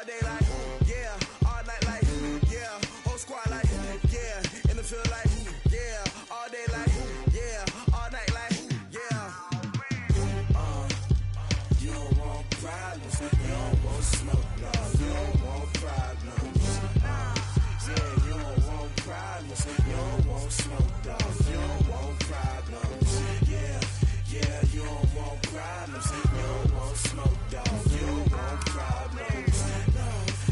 all day like, yeah, all night like, yeah, whole squad like, yeah, in the field like, yeah, all day like, yeah, all night like, yeah. You don't want problems, you don't want smoke, no, you don't want problems. Yeah, you don't want problems, you don't want smoke, dog, you don't want problems. Yeah, you don't want problems, you don't want smoke, dog, you don't want problems. No,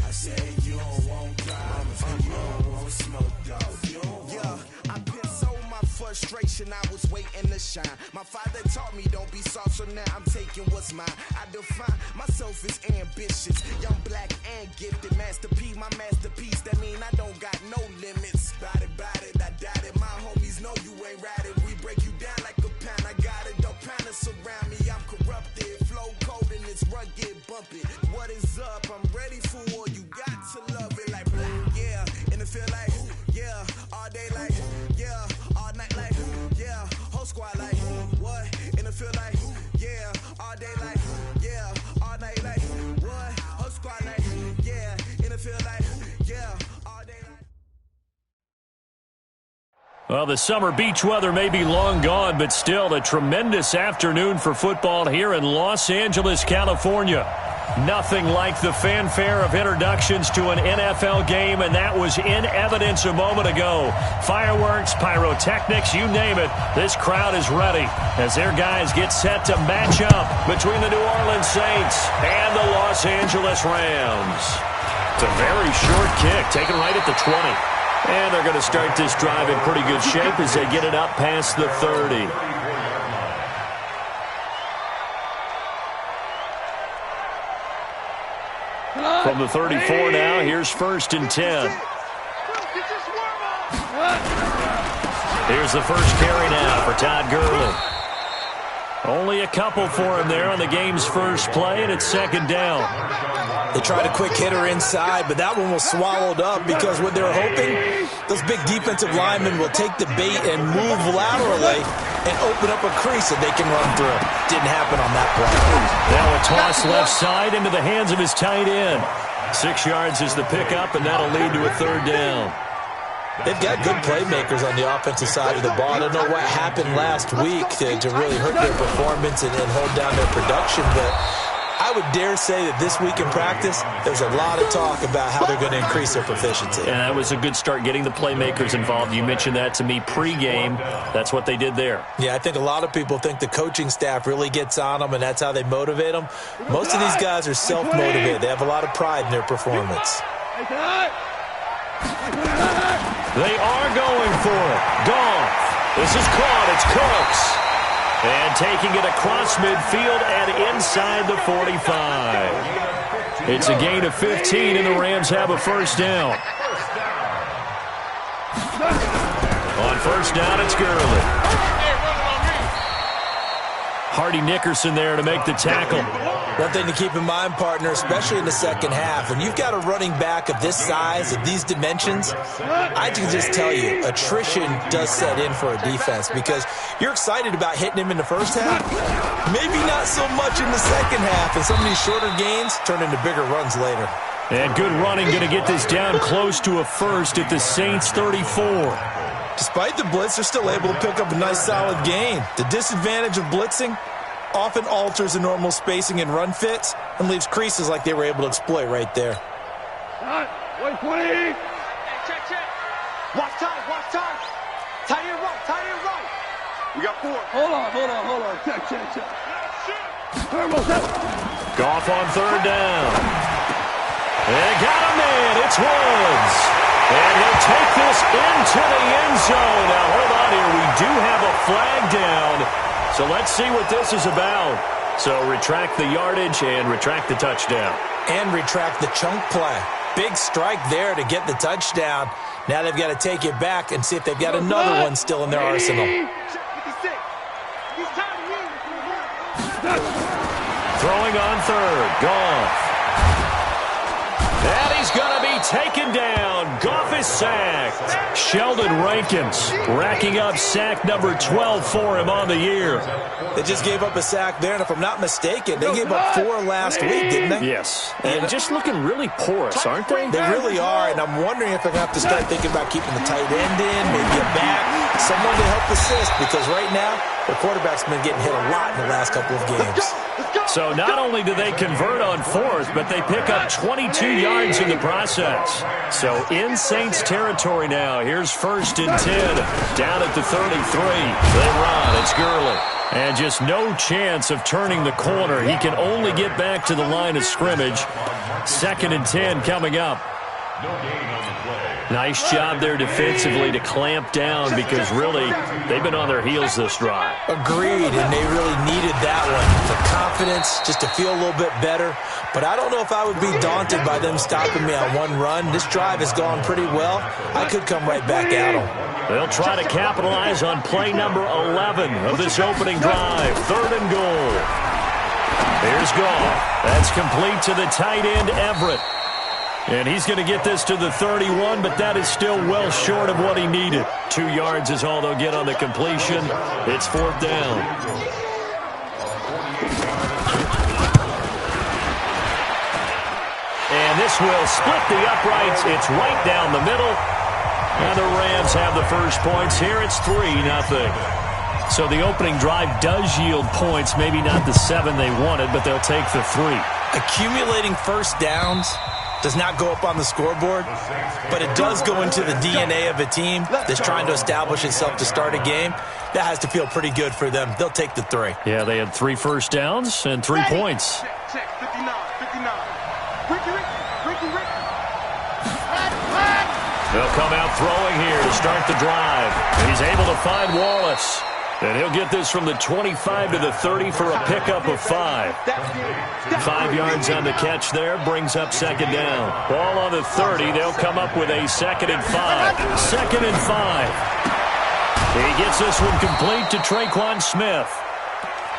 I said you don't want problems, you don't want smoke, dog, you don't want. Yeah, I pissed so my frustration, I was waiting to shine. My father taught me don't be soft, so now I'm taking what's mine. I define myself as ambitious, young, black, and gifted. Master P, my masterpiece, that mean I don't got no limits. Bout it, I doubt it. My homies know you ain't ride it. We break you down like a pound. I got it, don't pound it surround me. I'm corrupted, flow cold and it's rugged, bump it. What is up? I'm ready for war. You got to love it like black, yeah. And it feel like, yeah, all day like, yeah, all night like, yeah, whole squad like, what? And it feel like, yeah, all day like, yeah, all night like, what? Whole squad like, yeah, and it feel like, yeah, all day like. Well, the summer beach weather may be long gone, but still a tremendous afternoon for football here in Los Angeles, California. Nothing like the fanfare of introductions to an NFL game, and that was in evidence a moment ago. Fireworks, pyrotechnics, you name it. This crowd is ready as their guys get set to match up between the New Orleans Saints and the Los Angeles Rams. It's a very short kick, taken right at the 20. And they're going to start this drive in pretty good shape as they get it up past the 30. From the 34 now, here's 1st and 10. Here's the first carry now for Todd Gurley. Only a couple for him there on the game's first play, and it's 2nd down. They tried a quick hitter inside, but that one was swallowed up because what they're hoping, those big defensive linemen will take the bait and move laterally and open up a crease that they can run through. Didn't happen on that play. Now a toss left side into the hands of his tight end. 6 yards is the pickup, and that'll lead to a 3rd down. They've got good playmakers on the offensive side of the ball. I don't know what happened last week to really hurt their performance and hold down their production, but I would dare say that this week in practice, there's a lot of talk about how they're going to increase their proficiency. And that was a good start, getting the playmakers involved. You mentioned that to me pregame. That's what they did there. Yeah, I think a lot of people think the coaching staff really gets on them, and that's how they motivate them. Most of these guys are self-motivated. They have a lot of pride in their performance. They are going for it. Goff. This is caught. It's Cooks. And taking it across midfield and inside the 45. It's a gain of 15, and the Rams have a 1st down. On 1st down, it's Gurley. Hardy Nickerson there to make the tackle. One thing to keep in mind, partner, especially in the second half, when you've got a running back of this size, of these dimensions, I can just tell you, attrition does set in for a defense because you're excited about hitting him in the first half, maybe not so much in the second half, and some of these shorter gains turn into bigger runs later. And good running, going to get this down close to a 1st at the Saints 34. Despite the blitz, they're still able to pick up a nice solid gain. The disadvantage of blitzing often alters the normal spacing and run fits and leaves creases like they were able to exploit right there. 120. Hey, check. Watch time. Tight end right. We got 4. Hold on. Check. Goff on 3rd down. And got a man. It's Woods. And he'll take this into the end zone. Now, hold on here. We do have a flag down. So let's see what this is about. So retract the yardage and retract the touchdown. And retract the chunk play. Big strike there to get the touchdown. Now they've got to take it back and see if they've got another one still in their arsenal. Throwing on 3rd. Goff. And he's going to be taken down. Goff He's sacked. Sheldon Rankins racking up sack number 12 for him on the year. They just gave up a sack there, and if I'm not mistaken, they gave up 4 last week, didn't they? Yes. And just looking really porous, aren't they? They really are, and I'm wondering if they're going to have to start thinking about keeping the tight end in, maybe a back, someone to help assist, because right now, the quarterback's been getting hit a lot in the last couple of games. So not only do they convert on 4th, but they pick up 22 yards in the process. So in Saints territory now. Here's 1st and 10. Down at the 33. They run. It's Gurley. And just no chance of turning the corner. He can only get back to the line of scrimmage. 2nd and 10 coming up. Nice job there defensively to clamp down because really they've been on their heels this drive. Agreed, and they really needed that one for confidence, just to feel a little bit better. But I don't know if I would be daunted by them stopping me on one run. This drive has gone pretty well. I could come right back at them. They'll try to capitalize on play number 11 of this opening drive. 3rd and goal. Here's Goff. That's complete to the tight end, Everett. And he's going to get this to the 31, but that is still well short of what he needed. 2 yards is all they'll get on the completion. It's 4th down. And this will split the uprights. It's right down the middle. And the Rams have the first points here. It's 3-0. So the opening drive does yield points. Maybe not the 7 they wanted, but they'll take the 3. Accumulating first downs does not go up on the scoreboard, but it does go into the DNA of a team that's trying to establish itself to start a game. That has to feel pretty good for them. They'll take the 3. Yeah, they had 3 first downs and 3 points. Check, 59, 59. Ricky. They'll come out throwing here to start the drive. And he's able to find Wallace. And he'll get this from the 25 to the 30 for a pickup of 5. 5 yards on the catch there, brings up 2nd down. Ball on the 30, they'll come up with a 2nd and 5. 2nd and 5. He gets this one complete to Traquan Smith.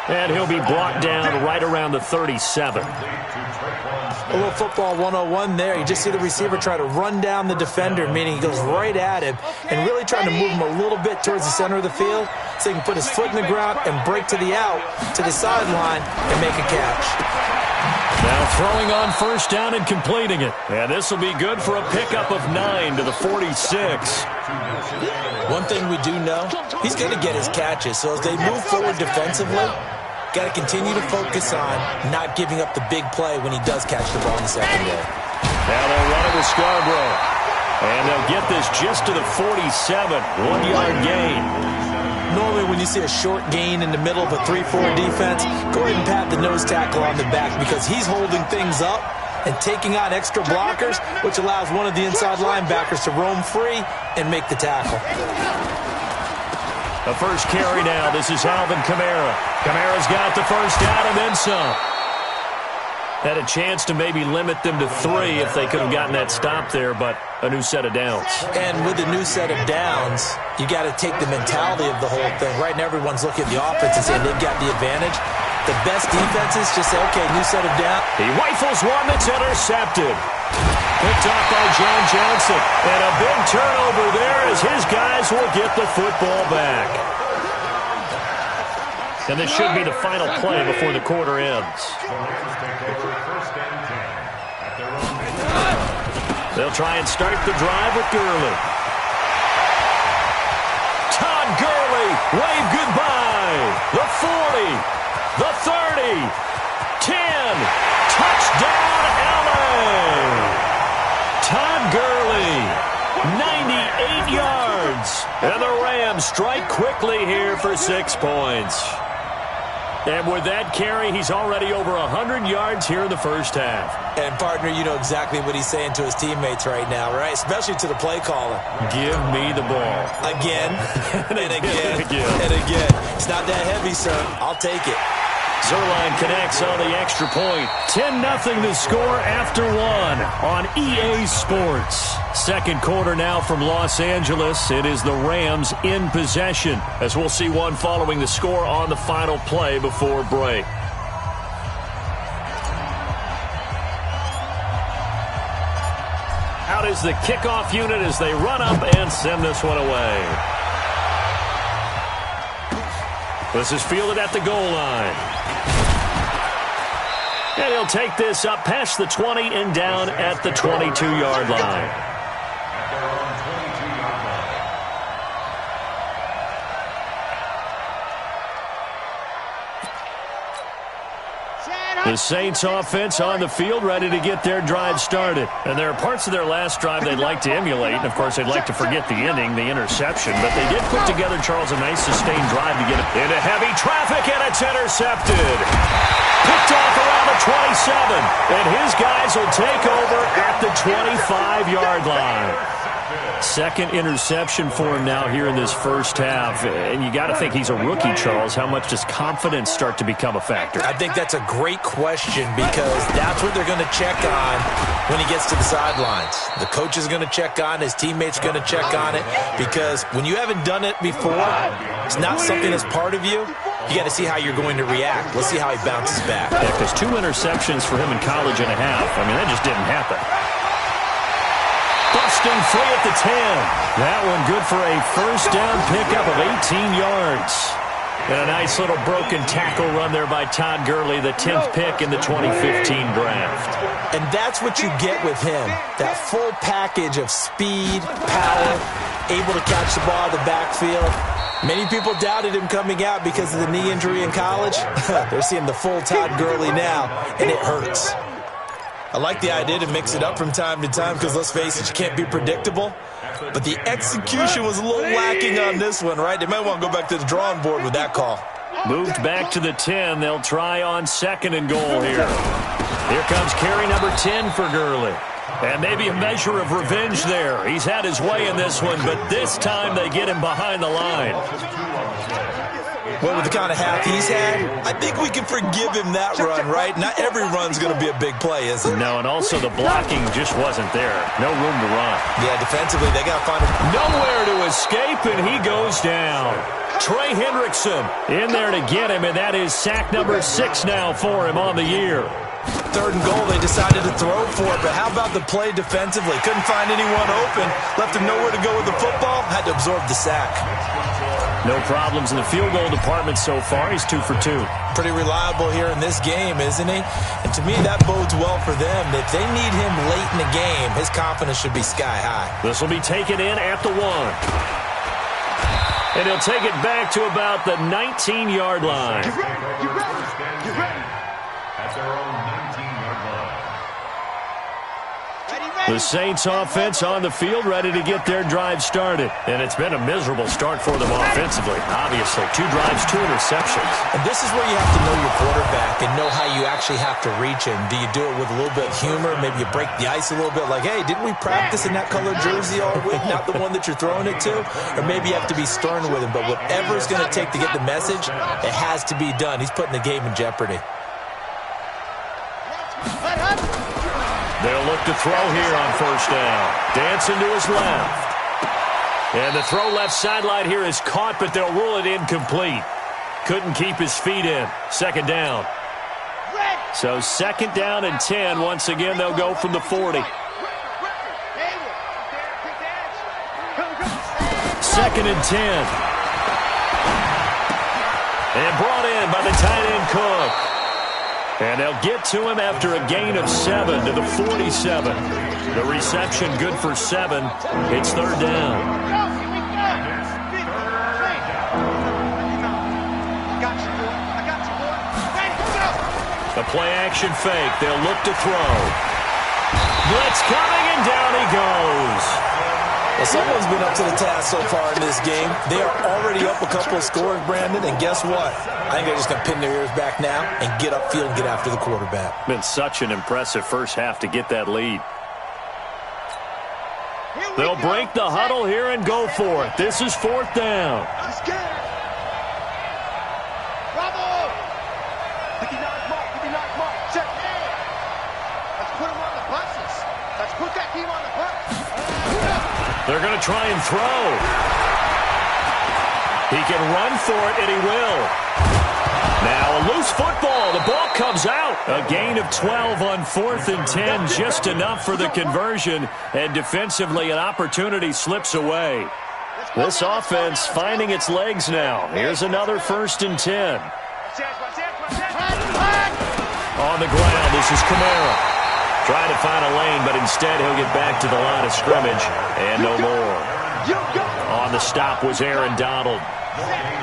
And he'll be brought down right around the 37. A little football 101 there. You just see the receiver try to run down the defender, meaning he goes right at him and really trying to move him a little bit towards the center of the field so he can put his foot in the ground and break to the out, to the sideline, and make a catch. Now throwing on 1st down and completing it. And this will be good for a pickup of 9 to the 46. One thing we do know, he's going to get his catches. So as they move forward defensively, got to continue to focus on not giving up the big play when he does catch the ball in the secondary. Now they'll run it with Scarborough. And they'll get this just to the 47. 1-yard gain. Normally when you see a short gain in the middle of a 3-4 defense, go ahead and pat the nose tackle on the back because he's holding things up and taking on extra blockers, which allows one of the inside linebackers to roam free and make the tackle. The first carry now. This is Alvin Kamara. Kamara's got the first down and then some. Had a chance to maybe limit them to 3 if they could have gotten that stop there, but a new set of downs. And with a new set of downs, you got to take the mentality of the whole thing. Right now, everyone's looking at the offense and saying they've got the advantage. The best defenses just say, okay, new set of downs. He rifles one that's intercepted. Picked off by John Johnson. And a big turnover there as his guys will get the football back. And this should be the final play before the quarter ends. They'll try and start the drive with Gurley. Todd Gurley, wave goodbye. The 40, the 30, 10, touchdown LA. Todd Gurley, 98 yards. And the Rams strike quickly here for 6 points. And with that carry, he's already over 100 yards here in the first half. And, partner, you know exactly what he's saying to his teammates right now, right? Especially to the play caller. Give me the ball. Again, and again, and again. It's not that heavy, sir. I'll take it. Zerline connects on the extra point. 10-0 the score after 1 on EA Sports. Second quarter now from Los Angeles. It is the Rams in possession, as we'll see one following the score on the final play before break. Out is the kickoff unit as they run up and send this one away. This is fielded at the goal line. And he'll take this up past the 20 and down at the 22-yard line. The Saints offense on the field, ready to get their drive started. And there are parts of their last drive they'd like to emulate. And, of course, they'd like to forget the ending, the interception. But they did put together, Charles, a nice sustained drive to get it into heavy traffic, and it's intercepted. Picked off around the 27. And his guys will take over at the 25-yard line. Second interception for him now here in this first half. And you got to think he's a rookie, Charles. How much does confidence start to become a factor? I think that's a great question because that's what they're going to check on when he gets to the sidelines. The coach is going to check on, his teammates are going to check on it, because when you haven't done it before, it's not something that's part of you. You got to see how you're going to react. Let's see how he bounces back. Yeah, because 2 interceptions for him in college and a half. I mean, that just didn't happen. Busting free at the 10. That one good for a first down pickup of 18 yards. And a nice little broken tackle run there by Todd Gurley, the 10th pick in the 2015 draft. And that's what you get with him, that full package of speed, power, able to catch the ball in the backfield. Many people doubted him coming out because of the knee injury in college. They're seeing the full Todd Gurley now, and it hurts. I like the idea to mix it up from time to time because, let's face it, you can't be predictable. But the execution was a little lacking on this one, right? They might want to go back to the drawing board with that call. Moved back to the 10. They'll try on 2nd and goal here. Here comes carry number 10 for Gurley. And maybe a measure of revenge there. He's had his way in this one, but this time they get him behind the line. Well, with the kind of half he's had, I think we can forgive him that run, right? Not every run's going to be a big play, is it? No, and also the blocking just wasn't there. No room to run. Yeah, defensively, they got to find nowhere to escape, and he goes down. Trey Hendrickson in there to get him, and that is sack number 6 now for him on the year. 3rd and goal, they decided to throw for it, but how about the play defensively? Couldn't find anyone open, left him nowhere to go with the football, had to absorb the sack. No problems in the field goal department so far. He's 2 for 2. Pretty reliable here in this game, isn't he? And to me, that bodes well for them. If they need him late in the game, his confidence should be sky high. This will be taken in at the 1. And he'll take it back to about the 19-yard line. Get ready. That's our own 19-yard line. The Saints offense on the field, ready to get their drive started. And it's been a miserable start for them offensively. Obviously, 2 drives, 2 interceptions. And this is where you have to know your quarterback and know how you actually have to reach him. Do you do it with a little bit of humor? Maybe you break the ice a little bit, like, hey, didn't we practice in that colored jersey all week, not the one that you're throwing it to? Or maybe you have to be stern with him. But whatever it's going to take to get the message, it has to be done. He's putting the game in jeopardy. They'll look to throw here on first down. Dancing to his left. And the throw left sideline here is caught, but they'll rule it incomplete. Couldn't keep his feet in. 2nd down. So 2nd down and 10. Once again, they'll go from the 40. 2nd and 10. And brought in by the tight end Cook. And they'll get to him after a gain of 7 to the 47. The reception good for 7. It's 3rd down. The play-action fake. They'll look to throw. Blitz coming, and down he goes. Well, someone's been up to the task so far in this game. They are already up a couple of scores, Brandon, and guess what? I think they're just going to pin their ears back now and get upfield and get after the quarterback. Been such an impressive first half to get that lead. They'll break the huddle here and go for it. This is 4th down. Let's get it. Bravo. 59 mark. Check. Let's put him on the buses. Let's put that team on the bus. They're going to try and throw. He can run for it, and he will. Now a loose football. The ball comes out. A gain of 12 on 4th and 10. Just enough for the conversion. And defensively, an opportunity slips away. This offense finding its legs now. Here's another 1st and 10. On the ground, this is Kamara. Trying to find a lane, but instead he'll get back to the line of scrimmage. And no more. On the stop was Aaron Donald.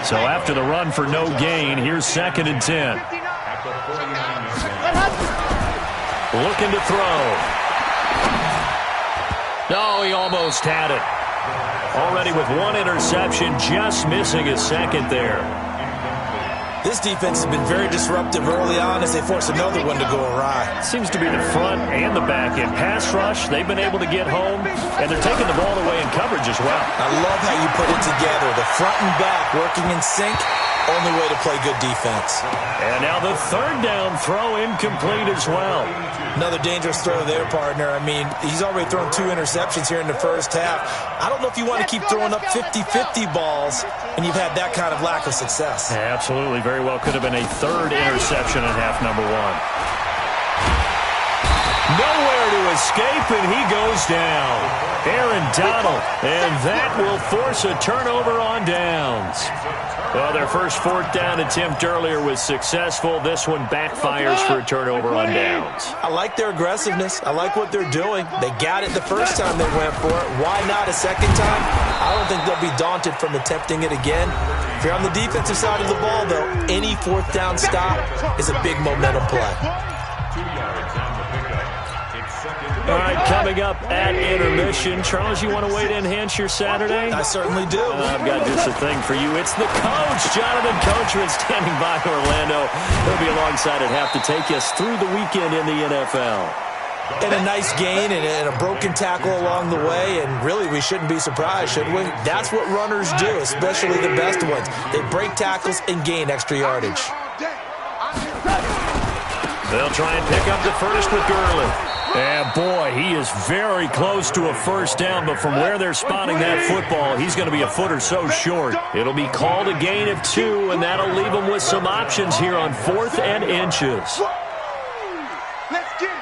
So after the run for no gain, here's 2nd and 10. Looking to throw. No, he almost had it. Already with 1 interception, just missing his 2nd there. This defense has been very disruptive early on as they force another one to go awry. Seems to be the front and the back end. Pass rush, they've been able to get home, and they're taking the ball away in coverage as well. I love how you put it together. The front and back working in sync, only way to play good defense. And now the 3rd down throw incomplete as well. Another dangerous throw there, partner. I mean, he's already thrown 2 interceptions here in the first half. I don't know if you want to keep throwing up 50-50 balls, and you've had that kind of lack of success. Absolutely. Very well could have been a 3rd interception in half number 1. Nowhere to escape, and he goes down. Aaron Donald, and that will force a turnover on downs. Well, their first 4th down attempt earlier was successful. This one backfires for a turnover on downs. I like their aggressiveness. I like what they're doing. They got it the first time they went for it. Why not a second time? I don't think they'll be daunted from attempting it again. If you're on the defensive side of the ball, though, any 4th down stop is a big momentum play. All right, coming up at intermission. Charles, you want to wait to enhance your Saturday? I certainly do. I've got just a thing for you. It's the coach, Jonathan Coachman, standing by Orlando. He'll be alongside at half to take us through the weekend in the NFL. And a nice gain and a broken tackle along the way, and really we shouldn't be surprised, should we? That's what runners do, especially the best ones. They break tackles and gain extra yardage. They'll try and pick up the first with Gurley. And boy, he is very close to a 1st down, but from where they're spotting that football, he's going to be a foot or so short. It'll be called a gain of 2, and that'll leave him with some options here on 4th and inches. Let's get it.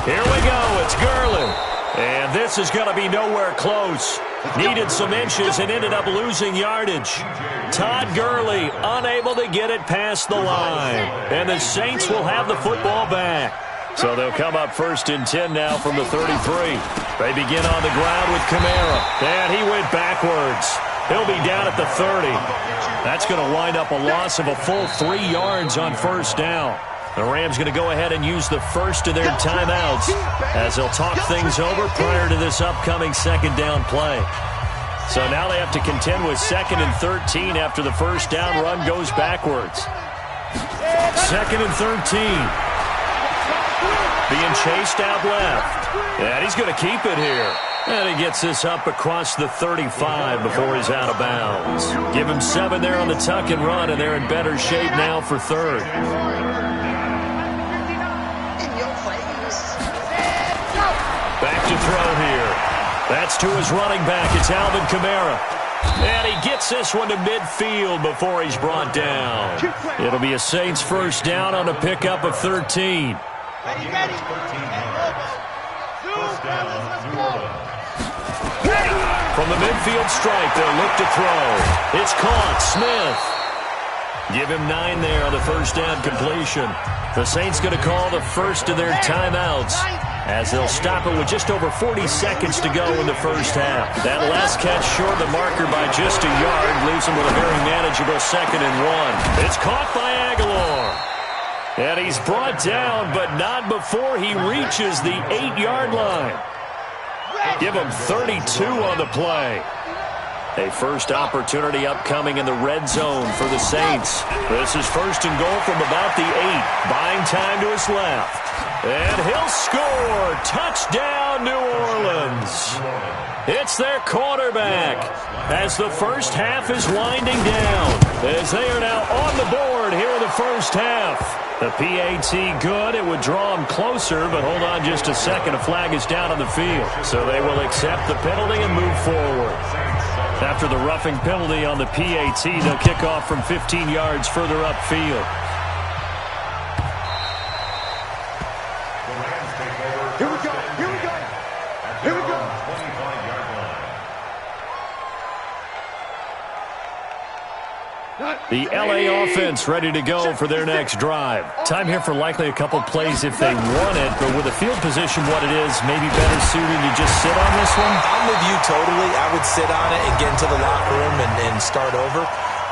Here we go. It's Gurley. And this is going to be nowhere close. Needed some inches and ended up losing yardage. Todd Gurley unable to get it past the line. And the Saints will have the football back. So they'll come up 1st and 10 now from the 33. They begin on the ground with Kamara. And he went backwards. He'll be down at the 30. That's going to wind up a loss of a full 3 yards on 1st down. The Rams going to go ahead and use the first of their timeouts as they'll talk things over prior to this upcoming 2nd down play. So now they have to contend with 2nd and 13 after the 1st down run goes backwards. 2nd and 13. Being chased out left. And he's going to keep it here. And he gets this up across the 35 before he's out of bounds. Give him 7 there on the tuck and run, and they're in better shape now for 3rd. Back to throw here. That's to his running back. It's Alvin Kamara. And he gets this one to midfield before he's brought down. It'll be a Saints 1st down on a pickup of 13. From the midfield stripe, they'll look to throw. It's caught. Smith. Give him 9 there on the 1st down completion. The Saints going to call the first of their timeouts as they'll stop it with just over 40 seconds to go in the 1st half. That last catch short of the marker by just a yard leaves him with a very manageable 2nd and 1. It's caught by Aguilar. And he's brought down, but not before he reaches the 8-yard line. Give him 32 on the play. A first opportunity upcoming in the red zone for the Saints. This is 1st and goal from about the 8. Buying time to his left. And he'll score. Touchdown, New Orleans. It's their quarterback as the 1st half is winding down. As they are now on the board here in the 1st half. The PAT good. It would draw them closer, but hold on just a second. A flag is down on the field. So they will accept the penalty and move forward. After the roughing penalty on the PAT, they'll kick off from 15 yards further upfield. Here we go. Here we go. Here we go. The LA offense ready to go for their next drive. Time here for likely a couple plays if they want it, but with the field position what it is, maybe better suited to just sit on this one? I'm with you totally. I would sit on it and get into the locker room and start over.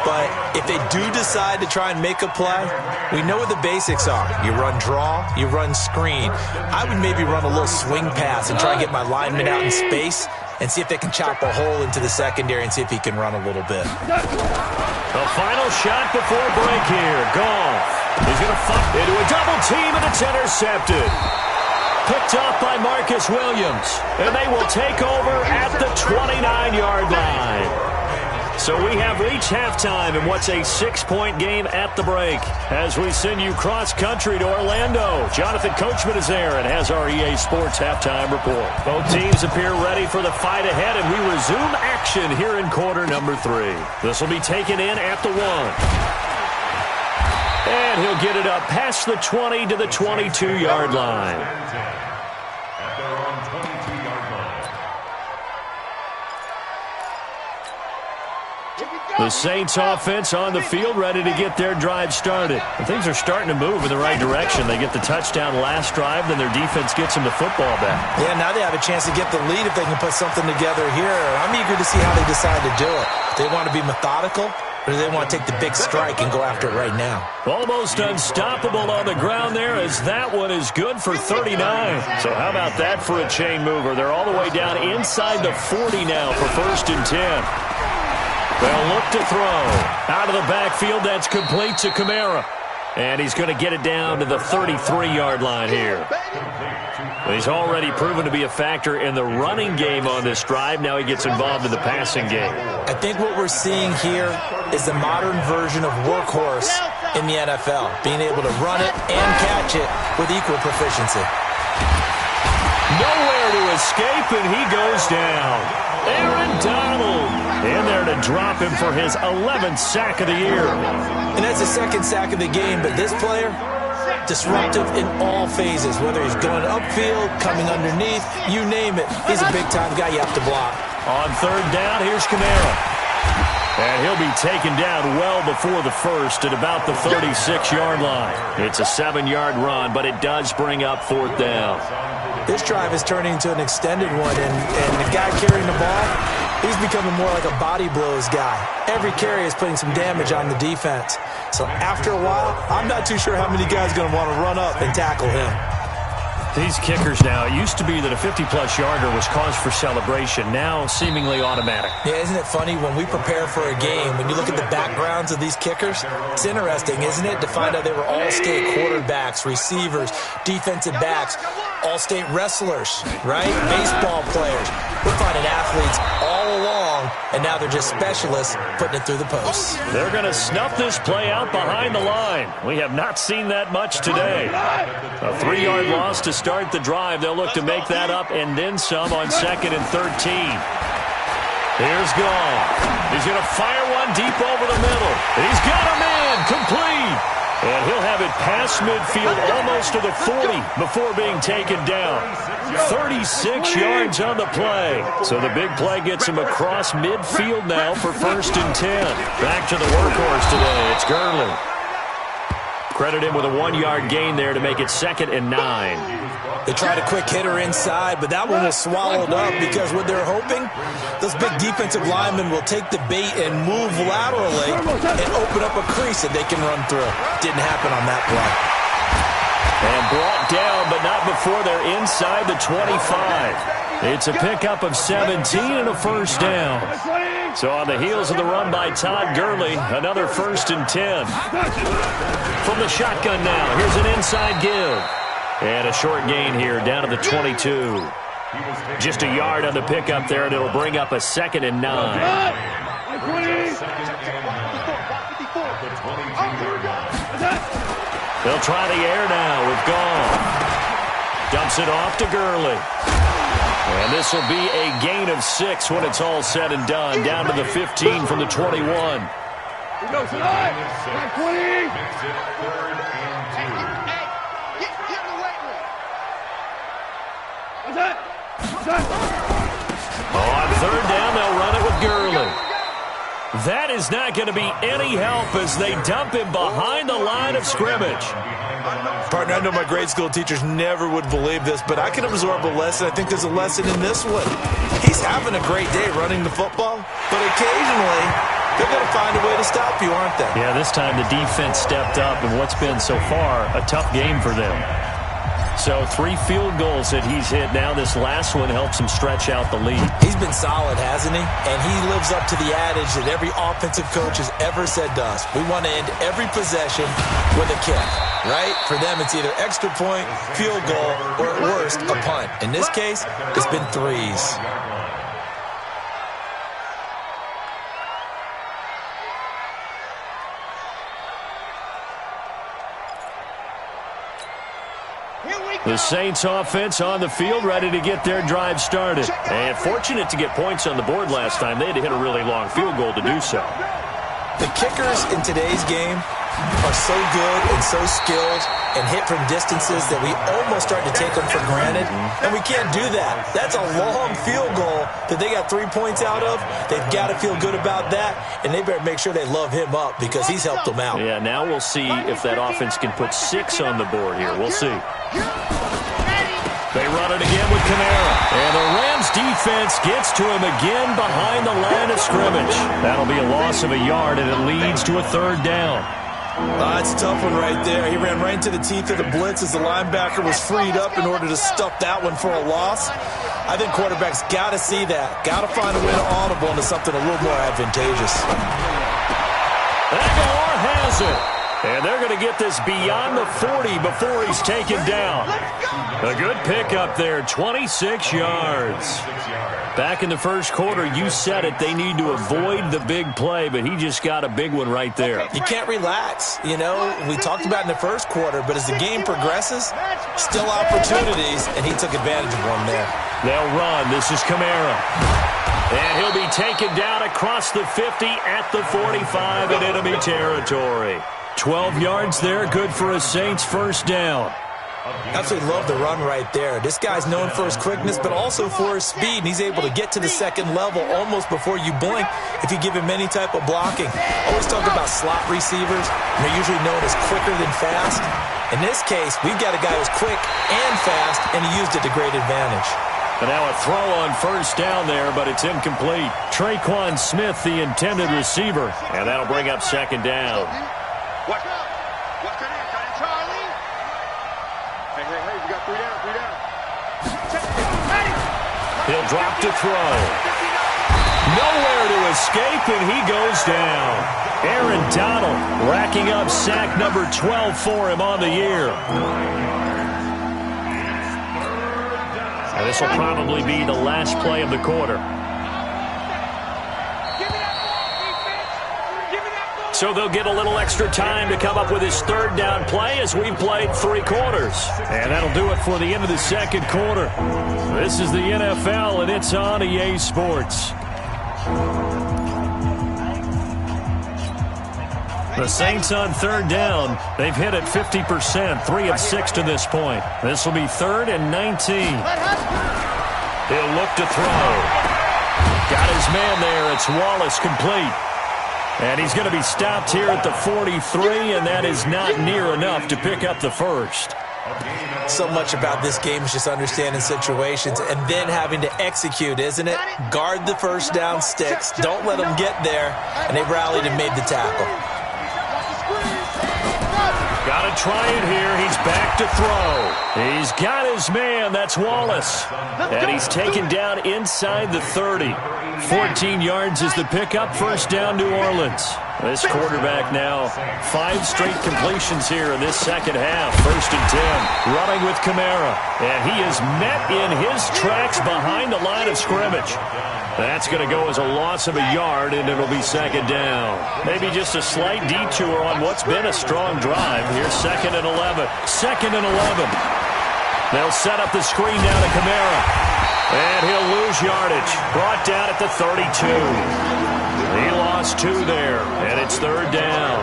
But if they do decide to try and make a play, we know what the basics are. You run draw, you run screen. I would maybe run a little swing pass and try and get my lineman out in space and see if they can chop a hole into the secondary and see if he can run a little bit. The final shot before break here. Goff. He's going to fight into a double team, and it's intercepted. Picked up by Marcus Williams. And they will take over at the 29-yard line. So we have reached halftime in what's a 6-point game at the break. As we send you cross-country to Orlando, Jonathan Coachman is there and has our EA Sports halftime report. Both teams appear ready for the fight ahead, and we resume action here in quarter number 3. This will be taken in at the 1. And he'll get it up past the 20 to the 22-yard line. The Saints offense on the field ready to get their drive started. And things are starting to move in the right direction. They get the touchdown last drive, then their defense gets them the football back. Yeah, now they have a chance to get the lead if they can put something together here. I'm eager to see how they decide to do it. Do they want to be methodical, or do they want to take the big strike and go after it right now? Almost unstoppable on the ground there, as that one is good for 39. So how about that for a chain mover? They're all the way down inside the 40 now for 1st and 10. They'll look to throw. Out of the backfield, that's complete to Kamara. And he's going to get it down to the 33-yard line here. He's already proven to be a factor in the running game on this drive. Now he gets involved in the passing game. I think what we're seeing here is the modern version of workhorse in the NFL, being able to run it and catch it with equal proficiency. Nowhere to escape, and he goes down. Aaron Donald in there to drop him for his 11th sack of the year. And that's the 2nd sack of the game, but this player, disruptive in all phases, whether he's going upfield, coming underneath, you name it. He's a big-time guy you have to block. On 3rd down, here's Kamara. And he'll be taken down well before the first at about the 36-yard line. It's a 7-yard run, but it does bring up 4th down. This drive is turning into an extended one, and the guy carrying the ball, he's becoming more like a body blows guy. Every carry is putting some damage on the defense. So after a while, I'm not too sure how many guys are going to want to run up and tackle him. These kickers now, it used to be that a 50-plus yarder was cause for celebration. Now seemingly automatic. Yeah, isn't it funny when we prepare for a game, when you look at the backgrounds of these kickers, it's interesting, isn't it, to find out they were all-state quarterbacks, receivers, defensive backs, all-state wrestlers, right? Baseball players. We're finding athletes all along, and now they're just specialists putting it through the posts. They're going to snuff this play out behind the line. We have not seen that much today. A 3-yard loss to start the drive. They'll look to make that up and then some on 2nd and 13. Here's Goff. He's going to fire one deep over the middle. He's got a man complete. And he'll have it past midfield almost to the 40 before being taken down. 36 yards on the play. So the big play gets him across midfield now for 1st and 10. Back to the workhorse today. It's Gurley. Credit him with a 1-yard gain there to make it 2nd and 9. They tried a quick hitter inside, but that one was swallowed up because what they're hoping, those big defensive linemen will take the bait and move laterally and open up a crease that they can run through. Didn't happen on that play. And brought down, but not before they're inside the 25. It's a pickup of 17 and a 1st down. So on the heels of the run by Todd Gurley, another 1st and 10. From the shotgun now, here's an inside give. And a short gain here down to the 22. Just a yard on the pickup there, and it'll bring up a 2nd and 9. They'll try the air now with Goff. Dumps it off to Gurley. And this will be a gain of 6 when it's all said and done. Down to the 15 from the 21. Here goes tonight. 20. Makes it 3rd and 2. Hey, get in the weight room. What's that? On 3rd down, they'll run it with Gurley. That is not going to be any help as they dump him behind the line of scrimmage. Partner, I know my grade school teachers never would believe this, but I can absorb a lesson. I think there's a lesson in this one. He's having a great day running the football, but occasionally they're going to find a way to stop you, aren't they? Yeah, this time the defense stepped up in what's been so far a tough game for them. So 3 field goals that he's hit now. This last one helps him stretch out the lead. He's been solid, hasn't he? And he lives up to the adage that every offensive coach has ever said to us. We want to end every possession with a kick, right? For them, it's either extra point, field goal, or at worst, a punt. In this case, it's been 3s. The Saints offense on the field, ready to get their drive started. And fortunate to get points on the board last time. They had to hit a really long field goal to do so. The kickers in today's game are so good and so skilled and hit from distances that we almost start to take them for granted. And we can't do that. That's a long field goal that they got 3 points out of. They've got to feel good about that, and they better make sure they love him up because he's helped them out. Yeah, now we'll see if that offense can put 6 on the board here. We'll see. They run it again with Kamara. And the Rams defense gets to him again behind the line of scrimmage. That'll be a loss of a yard, and it leads to a 3rd down. That's a tough one right there. He ran right into the teeth of the blitz as the linebacker was freed up in order to stuff that one for a loss. I think quarterbacks got to see that. Got to find a way to audible into something a little more advantageous. Aguilar has it. And they're going to get this beyond the 40 before he's taken down. A good pickup there, 26 yards. Back in the first quarter, you said it, they need to avoid the big play, but he just got a big one right there. You can't relax. You know, we talked about in the first quarter, but as the game progresses, still opportunities, and he took advantage of one there. They'll run. This is Kamara. And he'll be taken down across the 50 at the 45 in enemy territory. 12 yards there, good for a Saints 1st down. Absolutely love the run right there. This guy's known for his quickness, but also for his speed, and he's able to get to the 2nd level almost before you blink if you give him any type of blocking. Always talk about slot receivers, and they're usually known as quicker than fast. In this case, we've got a guy who's quick and fast, and he used it to great advantage. And now a throw on 1st down there, but it's incomplete. Traquan Smith, the intended receiver, and that'll bring up 2nd down. What's that in, Charlie? Hey, we got 3 down. He'll drop to throw. Nowhere to escape, and he goes down. Aaron Donald racking up sack number 12 for him on the year. And this will probably be the last play of the quarter. So they'll get a little extra time to come up with his 3rd down play as we've played 3 quarters. And that'll do it for the end of the 2nd quarter. This is the NFL, and it's on EA Sports. The Saints on 3rd down. They've hit it 50%, 3 of 6 to this point. This will be 3rd and 19. He'll look to throw. Got his man there. It's Wallace complete. And he's going to be stopped here at the 43, and that is not near enough to pick up the 1st. So much about this game is just understanding situations and then having to execute, isn't it? Guard the 1st down sticks. Don't let them get there. And they rallied and made the tackle. Got to try it here. He's back to throw. He's got his man. That's Wallace. And he's taken down inside the 30. 14 yards is the pickup. 1st down, New Orleans. This quarterback now 5 straight completions here in this 2nd half. 1st and 10. Running with Kamara. And he is met in his tracks behind the line of scrimmage. That's going to go as a loss of a yard, and it'll be 2nd down. Maybe just a slight detour on what's been a strong drive. Here's 2nd and 11. 2nd and 11. They'll set up the screen down to Kamara. And he'll lose yardage. Brought down at the 32. He lost 2 there, and it's 3rd down.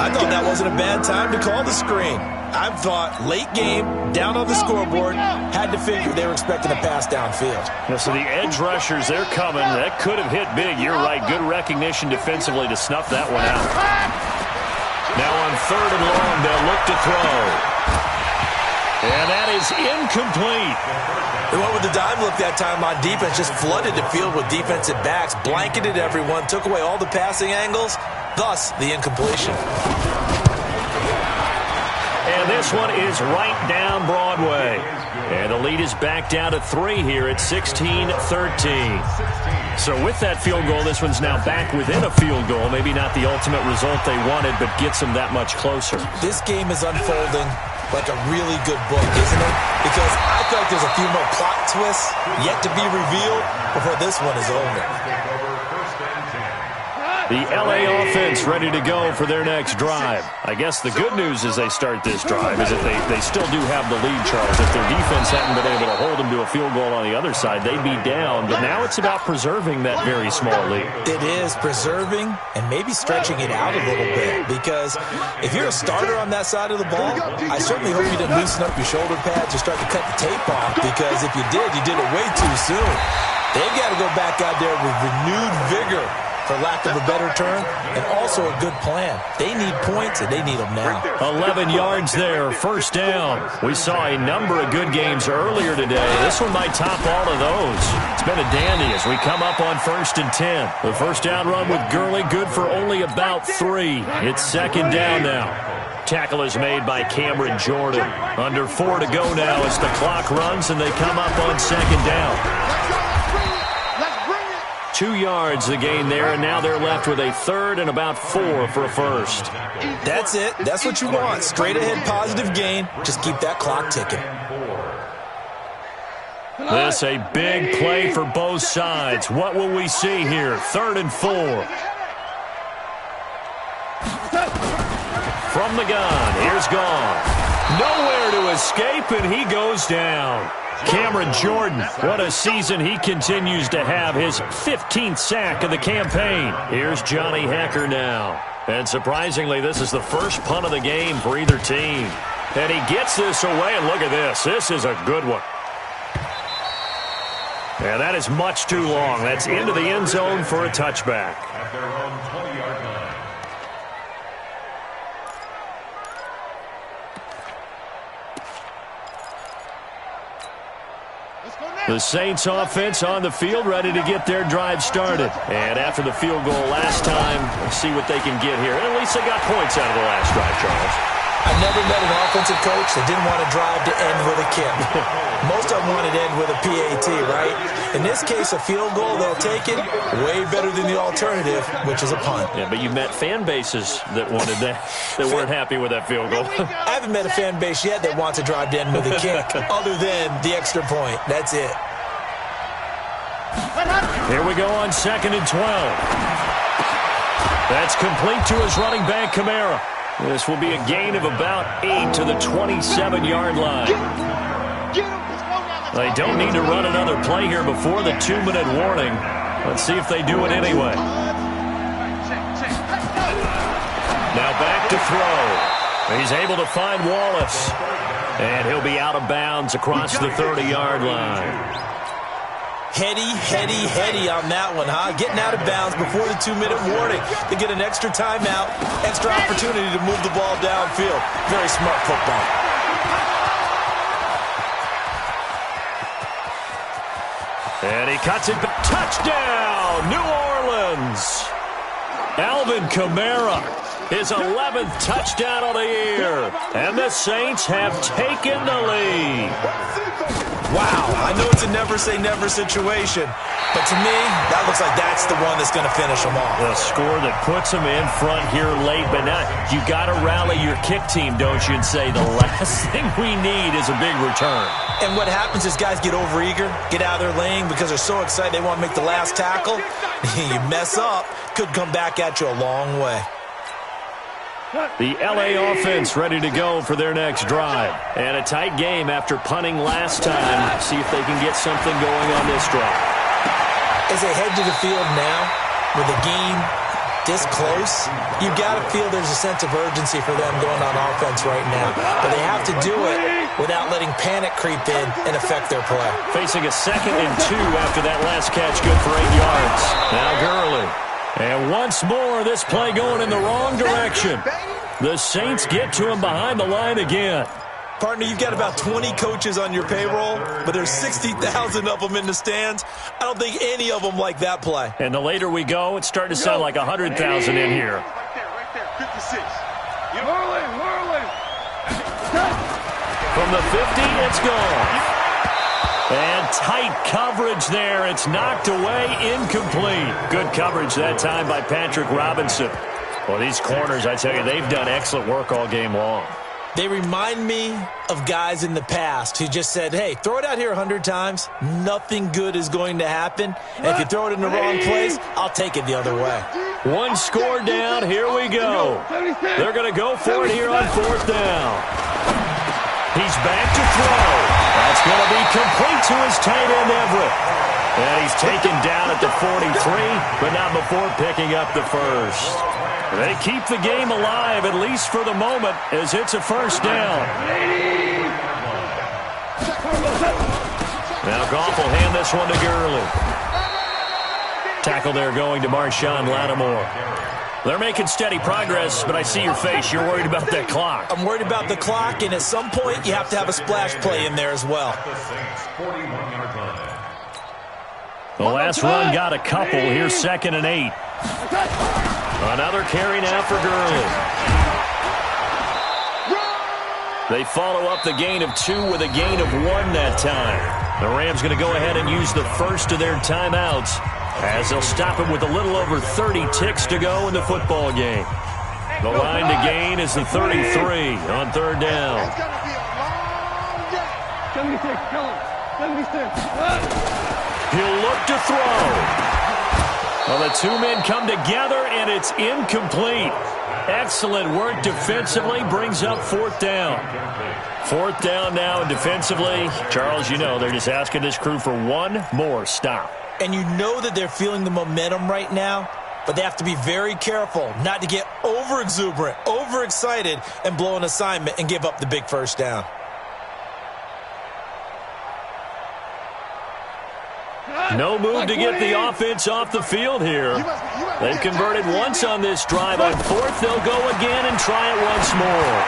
I thought that wasn't a bad time to call the screen. I thought late game, down on the scoreboard, had to figure they were expecting a pass downfield. Yeah, so the edge rushers, they're coming. That could have hit big. You're right. Good recognition defensively to snuff that one out. Now on 3rd and long, they'll look to throw. And that is incomplete. They went with the dive look that time on defense, just flooded the field with defensive backs, blanketed everyone, took away all the passing angles, thus the incompletion. And this one is right down Broadway. And the lead is back down to 3 here at 16-13. So with that field goal, this one's now back within a field goal. Maybe not the ultimate result they wanted, but gets them that much closer. This game is unfolding like a really good book, isn't it? Because I feel like there's a few more plot twists yet to be revealed before this one is over. The LA offense ready to go for their next drive. I guess the good news as they start this drive is that they still do have the lead, Charles. If their defense hadn't been able to hold them to a field goal on the other side, they'd be down. But now it's about preserving that very small lead. It is preserving and maybe stretching it out a little bit. Because if you're a starter on that side of the ball, I certainly hope you didn't loosen up your shoulder pads or start to cut the tape off. Because if you did it way too soon. They've got to go back out there with renewed vigor, for lack of a better term, and also a good plan. They need points, and they need them now. 11 yards there, 1st down. We saw a number of good games earlier today. This one might top all of those. It's been a dandy as we come up on 1st and 10. The 1st down run with Gurley, good for only about 3. It's 2nd down now. Tackle is made by Cameron Jordan. Under 4 to go now as the clock runs, and they come up on 2nd down. 2 yards the gain there, and now they're left with a 3rd and about 4 for a 1st. That's it. That's what you want. Straight ahead positive gain. Just keep that clock ticking. This a big play for both sides. What will we see here? 3rd and 4. From the gun, here's gone. Nowhere to escape, and he goes down. Cameron Jordan, what a season he continues to have. His 15th sack of the campaign. Here's Johnny Hecker now. And surprisingly, this is the first punt of the game for either team. And he gets this away, and look at this. This is a good one. Yeah, that is much too long. That's into the end zone for a touchback. At their own 20-yard line. The Saints offense on the field, ready to get their drive started. And after the field goal last time, we'll see what they can get here. And at least they got points out of the last drive, Charles. I've never met an offensive coach that didn't want to drive to end with a kick. Most of them wanted to end with a PAT, right? In this case, a field goal, they'll take it. Way better than the alternative, which is a punt. Yeah, but you met fan bases that wanted that, that weren't happy with that field goal. I haven't met a fan base yet that wants to drive to end with a kick, other than the extra point. That's it. Here we go on 2nd and 12. That's complete to his running back, Kamara. This will be a gain of about 8 to the 27-yard line. They don't need to run another play here before the 2-minute warning. Let's see if they do it anyway. Now back to throw. He's able to find Wallace. And he'll be out of bounds across the 30-yard line. Heady on that one, huh? Getting out of bounds before the 2-minute warning. They get an extra timeout, extra opportunity to move the ball downfield. Very smart football. And he cuts it back. Touchdown, New Orleans. Alvin Kamara, his 11th touchdown of the year. And the Saints have taken the lead. Wow, I know it's a never-say-never situation, but to me, that looks like that's the one that's going to finish them off. The score that puts them in front here late, but now you got to rally your kick team, don't you, and say the last thing we need is a big return. And what happens is guys get overeager, get out of their lane because they're so excited they want to make the last tackle. You mess up, could come back at you a long way. The LA offense ready to go for their next drive. And a tight game after punting last time. See if they can get something going on this drive. As they head to the field now, with the game this close, you've got to feel there's a sense of urgency for them going on offense right now. But they have to do it without letting panic creep in and affect their play. Facing a 2nd and 2 after that last catch, good for 8 yards. Now Gurley. And once more, this play going in the wrong direction. The Saints get to him behind the line again. Partner, you've got about 20 coaches on your payroll, but there's 60,000 of them in the stands. I don't think any of them like that play. And the later we go, it's starting to sound like 100,000 in here. Right there, 56. From the 50, it's gone. And tight coverage there. It's knocked away, incomplete. Good coverage that time by Patrick Robinson. Well, these corners, I tell you, they've done excellent work all game long. They remind me of guys in the past who just said, hey, throw it out here 100 times. Nothing good is going to happen. And if you throw it in the wrong place, I'll take it the other way. One score down. Here we go. They're going to go for it here on 4th down. He's back to throw. That's going to be complete to his tight end, Everett. And he's taken down at the 43, but not before picking up the first. They keep the game alive, at least for the moment, as it's a 1st down. Now Goff will hand this one to Gurley. Tackle there going to Marshawn Lattimore. They're making steady progress, but I see your face. You're worried about that clock. I'm worried about the clock, and at some point, you have to have a splash play in there as well. The last run got a couple. Here's 2nd and 8. Another carry now for Gurley. They follow up the gain of 2 with a gain of 1 that time. The Rams going to go ahead and use the first of their timeouts as they'll stop it with a little over 30 ticks to go in the football game. The line to gain is the 33 on 3rd down. It's going to be a long day. 76. He'll look to throw. Well, the two men come together, and it's incomplete. Excellent work defensively. Brings up 4th down. 4th down now, and defensively, Charles, you know, they're just asking this crew for one more stop. And you know that they're feeling the momentum right now, but they have to be very careful not to get over-exuberant, overexcited, and blow an assignment and give up the big 1st down. No move to get the offense off the field here. They've converted once on this drive. On 4th, they'll go again and try it once more.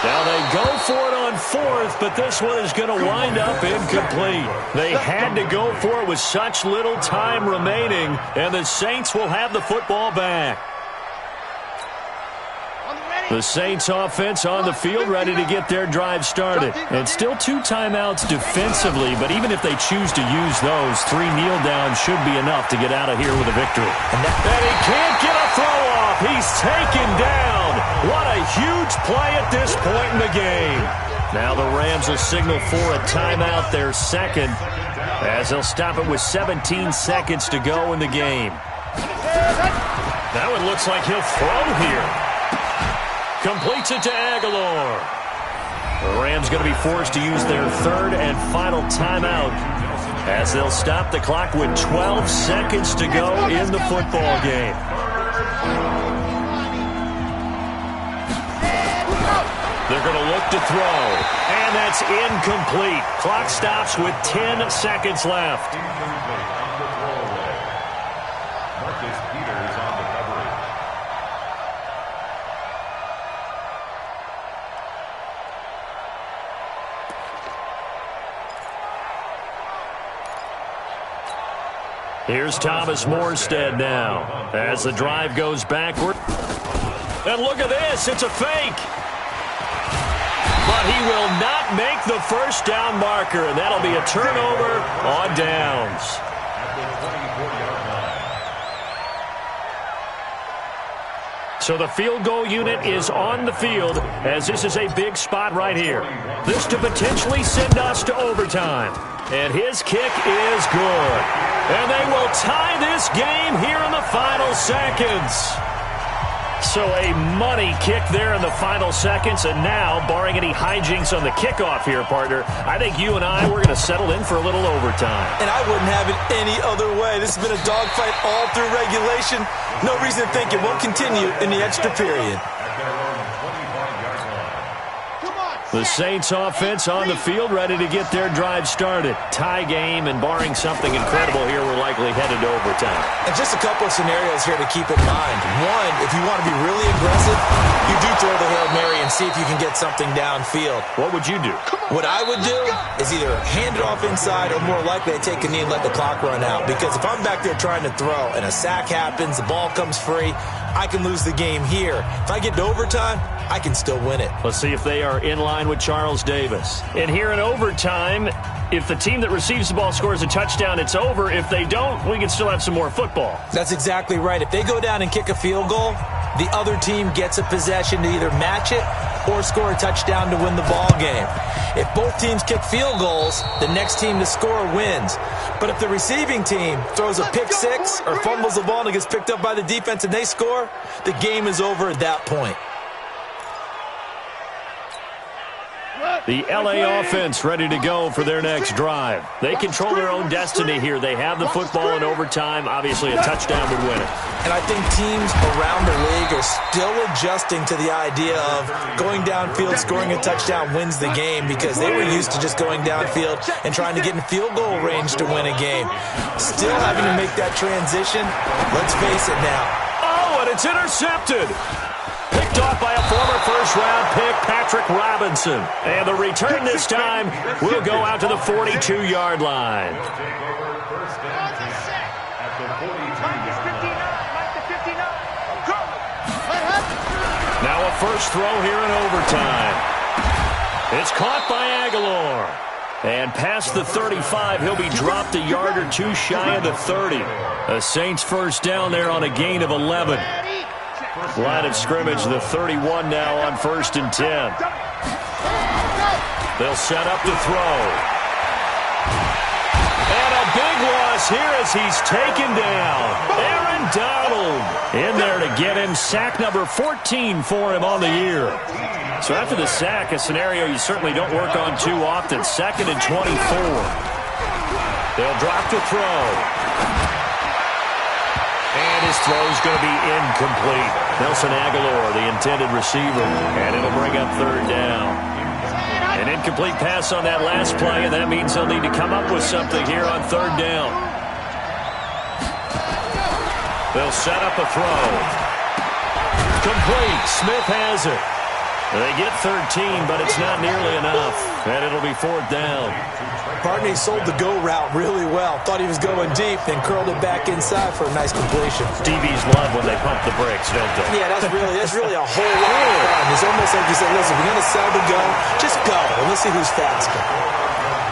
Now they go for it on 4th, but this one is going to wind up incomplete. They had to go for it with such little time remaining, and the Saints will have the football back. The Saints offense on the field ready to get their drive started. And still 2 timeouts defensively, but even if they choose to use those, 3 kneel downs should be enough to get out of here with a victory. And he can't get a throw off. He's taken down. What a huge play at this point in the game. Now the Rams will signal for a timeout, their 2nd, as they'll stop it with 17 seconds to go in the game. That one looks like he'll throw here. Completes it to Aguilar. The Rams going to be forced to use their 3rd and final timeout as they'll stop the clock with 12 seconds to go in the football game. They're going to look to throw, and that's incomplete. Clock stops with 10 seconds left. Here's Thomas Morstead now as the drive goes backward. And look at this. It's a fake. But he will not make the 1st down marker, and that'll be a turnover on downs. So the field goal unit is on the field as this is a big spot right here. This to potentially send us to overtime. And his kick is good. And they will tie this game here in the final seconds. So a money kick there in the final seconds, and now, barring any hijinks on the kickoff here, partner, I think you and I, we're going to settle in for a little overtime. And I wouldn't have it any other way. This has been a dogfight all through regulation. No reason to think it won't continue in the extra period. The Saints offense on the field, ready to get their drive started. Tie game, and barring something incredible here, we're likely headed to overtime. And just a couple of scenarios here to keep in mind. One, if you want to be really aggressive, you do throw the Hail Mary and see if you can get something downfield. What would you do? What I would do is either hand it off inside or more likely I take a knee and let the clock run out. Because if I'm back there trying to throw and a sack happens, the ball comes free, I can lose the game here. If I get to overtime, I can still win it. Let's see if they are in line with Charles Davis. And here in overtime, if the team that receives the ball scores a touchdown, it's over. If they don't, we can still have some more football. That's exactly right. If they go down and kick a field goal, the other team gets a possession to either match it or score a touchdown to win the ball game. If both teams kick field goals, the next team to score wins. But if the receiving team throws a pick six or fumbles the ball and it gets picked up by the defense and they score, the game is over at that point. The LA offense ready to go for their next drive. They control their own destiny here. They have the football in overtime. Obviously, a touchdown would win it. And I think teams around the league are still adjusting to the idea of going downfield, scoring a touchdown wins the game because they were used to just going downfield and trying to get in field goal range to win a game. Still having to make that transition. Let's face it now. Oh, and it's intercepted. Picked off by a former first-round pick, Patrick Robinson. And the return this time will go out to the 42-yard line. Now a first throw here in overtime. It's caught by Aguilar. And past the 35, he'll be dropped a yard or two shy of the 30. The Saints first down there on a gain of 11. Line of scrimmage, the 31 now on 1st and 10. They'll set up to throw. And a big loss here as he's taken down. Aaron Donald in there to get him. Sack number 14 for him on the year. So after the sack, a scenario you certainly don't work on too often. 2nd and 24. They'll drop to throw. And his throw is going to be incomplete. Nelson Aguilar, the intended receiver, and it'll bring up 3rd down. An incomplete pass on that last play, and that means they'll need to come up with something here on 3rd down. They'll set up a throw. Complete. Smith has it. They get 13, but it's not nearly enough, and it'll be 4th down. Partney sold the go route really well. Thought he was going deep, then curled it back inside for a nice completion. DBs love when they pump the brakes, don't they? Yeah, that's really a whole lot of fun. It's almost like you said, listen, if you're going to sell the go, just go, and let's see who's faster.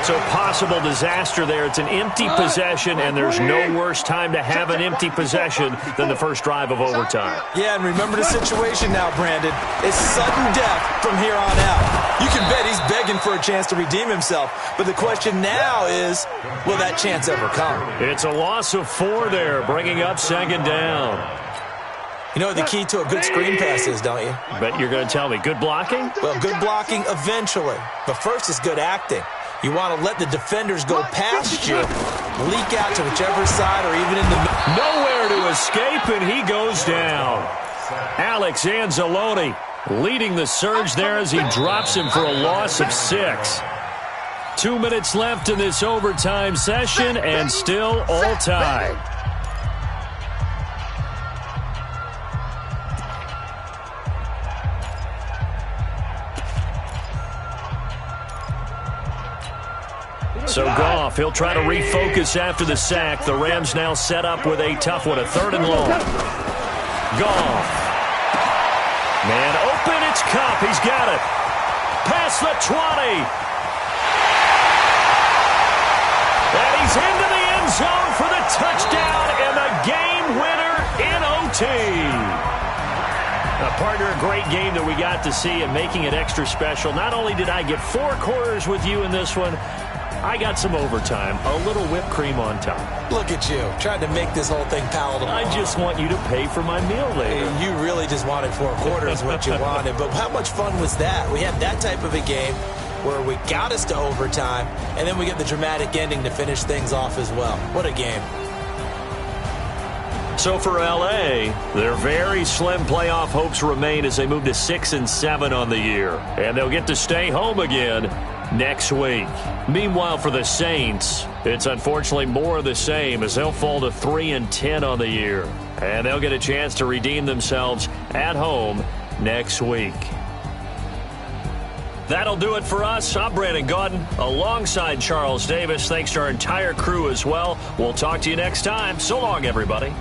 So possible disaster there. It's an empty possession, and there's no worse time to have an empty possession than the first drive of overtime. Yeah, and remember the situation now, Brandon. It's sudden death from here on out. You can bet he's begging for a chance to redeem himself. But the question now is, will that chance ever come? It's a loss of 4 there, bringing up 2nd down. You know what the key to a good screen pass is, don't you? Bet you're going to tell me. Good blocking? Well, good blocking eventually. But first is good acting. You want to let the defenders go past you, leak out to whichever side or even in the middle. Nowhere to escape, and he goes down. Alex Anzalone leading the surge there as he drops him for a loss of 6. 2 minutes left in this overtime session, and still all tied. So Goff, he'll try to refocus after the sack. The Rams now set up with a tough one, a 3rd and long. Goff. Man open, it's Kupp. He's got it. Past the 20. And he's into the end zone for the touchdown and the game winner in OT. Partner, a great game that we got to see and making it extra special. Not only did I get 4 quarters with you in this one, I got some overtime, a little whipped cream on top. Look at you, trying to make this whole thing palatable. I just want you to pay for my meal later. You really just wanted 4 quarters what you wanted. But how much fun was that? We had that type of a game where we got us to overtime, and then we get the dramatic ending to finish things off as well. What a game. So for L.A., their very slim playoff hopes remain as they move to 6-7 on the year. And they'll get to stay home again next week. Meanwhile, for the Saints, it's unfortunately more of the same as they'll fall to 3-10 on the year. And they'll get a chance to redeem themselves at home next week. That'll do it for us. I'm Brandon Gaudin alongside Charles Davis. Thanks to our entire crew as well. We'll talk to you next time. So long, everybody.